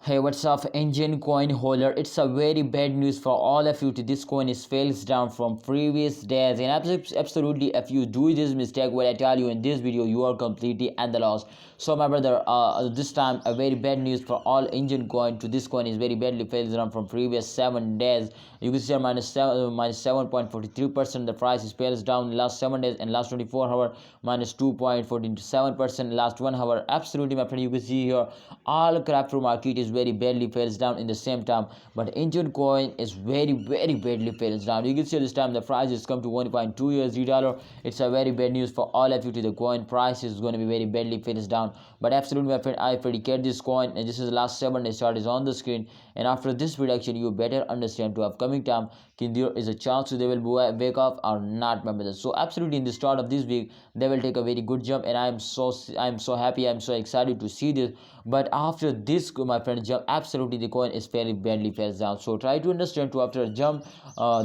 Hey, what's up, Enjin coin holder? It's a very bad news for all of you. This coin is fails down from previous days, and absolutely, if you do this mistake, what I tell you in this video, you are completely at the loss. So, my brother, this time a very bad news for all Enjin coin. To this coin is very badly fails down from previous 7 days. You can see minus 7.43%. The price is fails down in last 7 days, and last 24 hour minus 2.47%. Last 1 hour, absolutely, my friend. You can see here all crypto market is very badly fails down in the same time, but Indian coin is very badly fails down. You can see this time the price has come to 1.2 USD dollar. It's a very bad news for all of you. To the coin price is going to be very badly fails down, but absolutely, my friend, I predicate this coin, and this is the last 7 days chart is on the screen. And after this prediction, you better understand to upcoming time can there is a chance they will wake up or not, my brother. So absolutely, in the start of this week they will take a very good jump, and I'm so happy, I'm so excited to see this. But after this, my friend, jump, absolutely the coin is fairly badly fails down. So try to understand to after a jump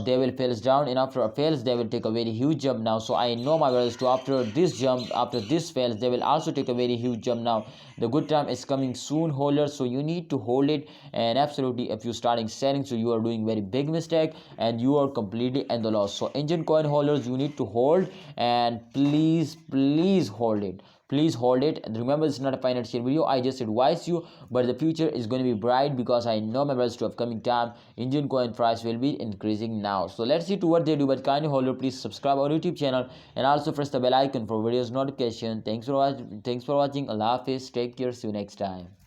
they will fails down, and after a fails they will take a very huge jump now. So I know, my brothers, to after this jump, after this fails, they will also take a very huge jump now. The good time is coming soon, holders, so you need to hold it. And absolutely, if you starting selling, so you are doing very big mistake and you are completely in the loss. So engine coin holders, you need to hold, and please hold it. Please hold it, and remember, it's not a financial video, I just advise you, but the future is going to be bright, because I know, my brothers, to upcoming time Indian coin price will be increasing now. So let's see to what they do. But kindly holder, please subscribe our YouTube channel and also press the bell icon for videos notification. Thanks for watching. Allah Hafiz, take care, see you next time.